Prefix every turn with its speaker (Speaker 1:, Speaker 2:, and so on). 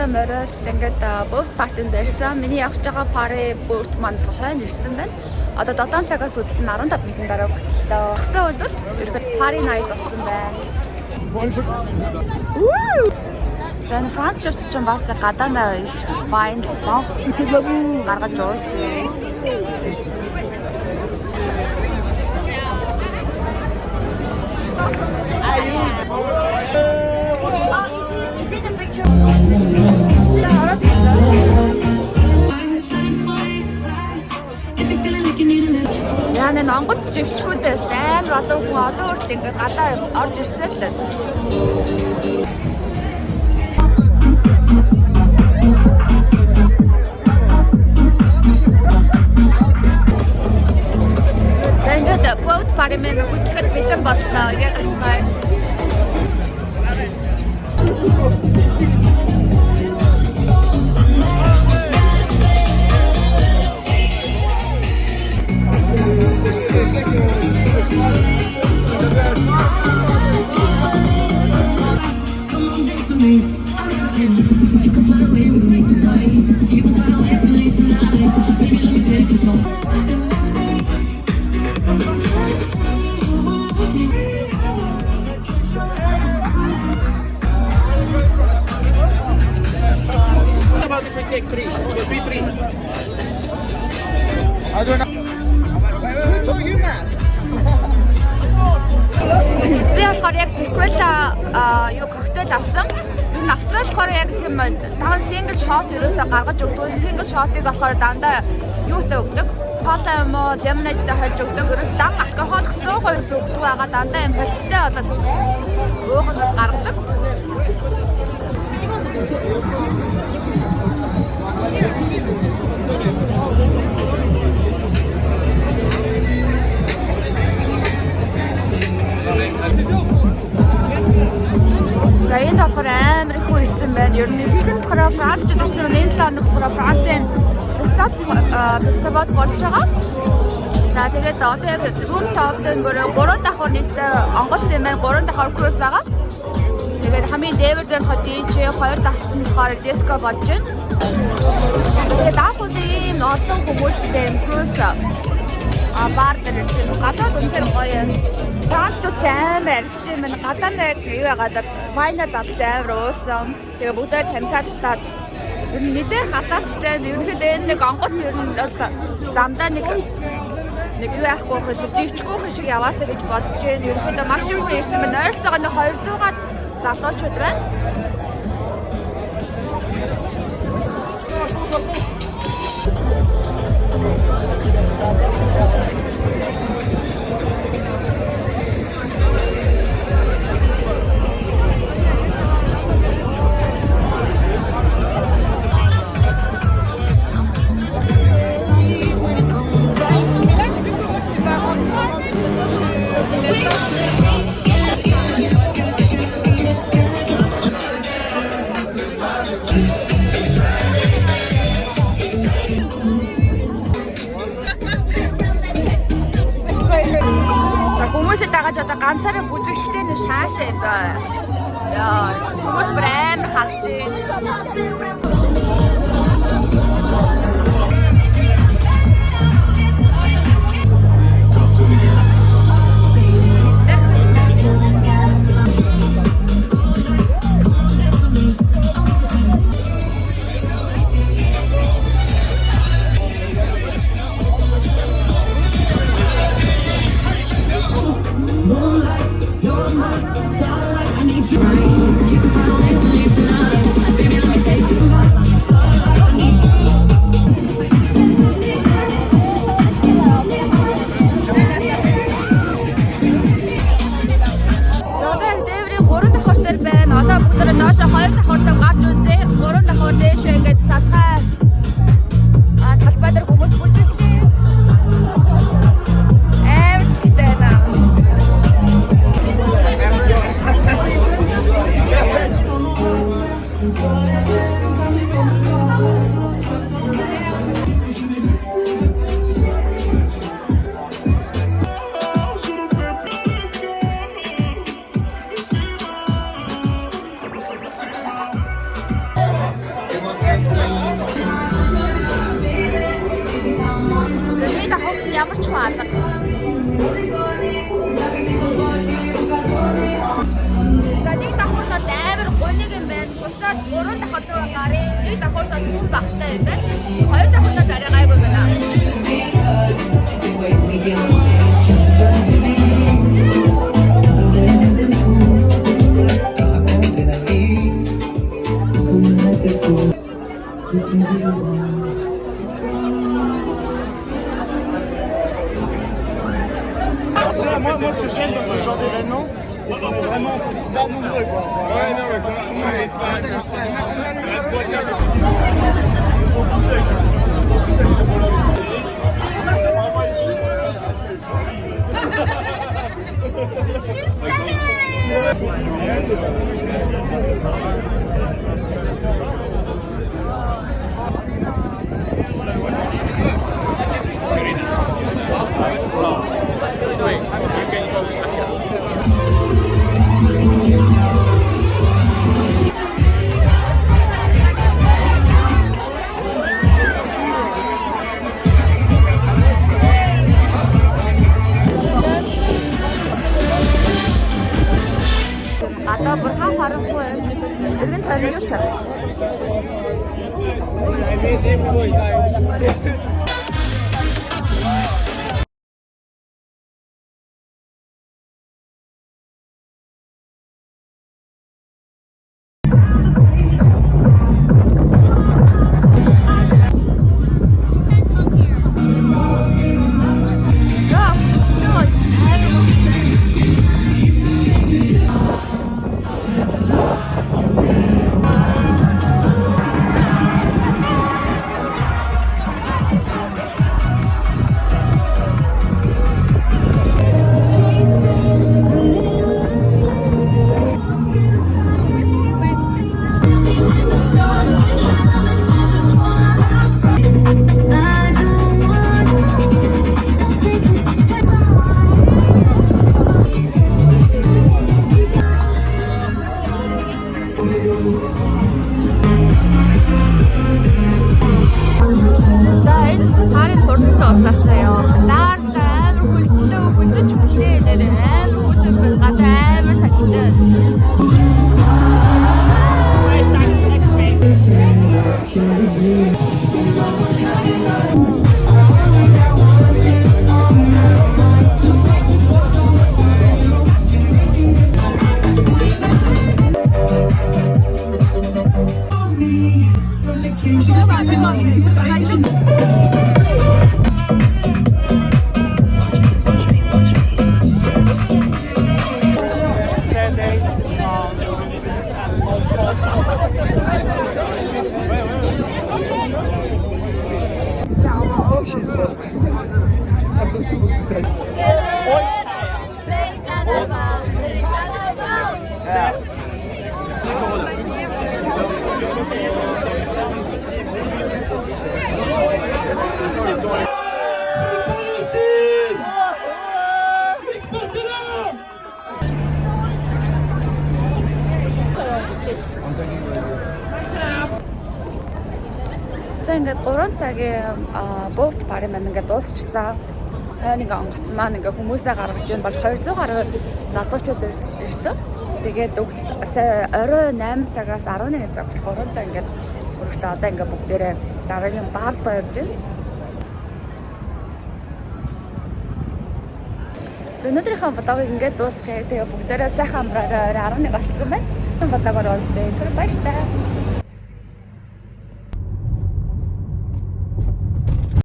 Speaker 1: морил ингээд boat party-нд ирсэн. Миний явж байгаа пари boat маань хойно ирсэн байна. Одоо 7 цагаас үдэл нь 15 минутын дараа хөтлөлтөө. Багсан өдөр ерөөд пари night болсон байна. Зэн Франц ч бас гадаанаа их вайн лонх гаргаж уулж байна. Is it a picture? Яа нэ онгоц живчгүүдээс амар одоо хүн одоо үрт ингээ гадаа орж ирсэн л дээ. Тэгээд boat party мэн хөтлөхөд бэлэн боллоо. Яг гацгай.
Speaker 2: You can fly away with me tonight. You can fly away with me tonight. Baby, let me take you home.
Speaker 3: About if we take 3, we'll be 3. I don't know. Oh, you man.
Speaker 1: Би болохоор яг Tequila юу коктейл авсан. Энэ авсрал болохоор яг тийм 5 single shot ерөөсөө гаргаж өгдөг. Single shot-ыг болохоор дандаа юутай өгдөг. Cola юм уу, lemonade-тай холж өгдөг. Ерөөс дан алкогол 100% өгдөг байгаа. Дандаа юм холттой болоод өөх нь гаргадаг. За энэ болохоор амар их хүн ирсэн байна. Ер нь ихэнх нь болохоор Францчууд ирсэн. Энэ 7 хоног болохоор Францын фестивал болж байгаа. За тэгээд одоо яг rooftop-д бүр 3 давхар нийтдээ онгоц юм байна. 3 давхар cruise байгаа. Тэгээд хамгийн дээвэр дээр хоо DJ 2 давхар нь болохоор disco болж байна. Тэгээд даахгүй ийм олон хүмүүстэй cruise бар дээр тийм гадаад үнээр гоё юм. Францчууд амар аригч юм байна. Гадаа нэг юу яагаад вайна задж амар уусан. Тэгээ бүгдээ тамтаалтаад ер нь нэлээд хасаалттай. Ерөнхийдөө энэ нэг онгоц ер нь замдаа нэг юу яахгүй хэ шижигчгүй шиг яваасаа гэж бодож байна. Ерөнхийдөө маш их хүн ирсэн байна. Ойролцоогоо 200-аад залуучууд байна. Хүмүүсээ дагаж одоо ганцаараа бүжиглэлтэй нэг шаашаа юм байна. Яа, хүмүүс бүр амар халж байна.
Speaker 2: You can fly away with me tonight. Baby, let me take you
Speaker 1: ямар ч хүн алга. За нэг давхар бол амар гониг юм байна. Буцаад 3 давхар зураг гарын. Нэг давхар бол хүн багтай юм байна. 2 давхар бол арай гайгүй байна.
Speaker 3: Moi, ce que j'aime dans ce genre d'événement, c'est qu'on est vraiment hyper nombreux, quoi. Ouais, non, mais
Speaker 1: Гадаа бүр хаа харахгүй. Тэрний тойрон юу ч чадах.
Speaker 4: She's hot. I'm not supposed to say.
Speaker 1: За ингээд 3 цагийн boat party маань ингээд дуусчлаа. Хойно ингээд онгоц маань ингээд хүмүүсээ гаргаж ийн бол 200 гаруй залуучууд ирсэн. Тэгээд орой 8 цагаас 11 цаг 3 цаг ингээд өргөлөө. Одоо ингээд бүгдээрээ дараагийн бар руу явж байна. Өнөөдрийнхөө влогийг ингээд дуусгая. Тэгээ бүгдээрээ сайхан амраарай. 11 болсон байна. Влогоор уулзъя. Тэр баяртай.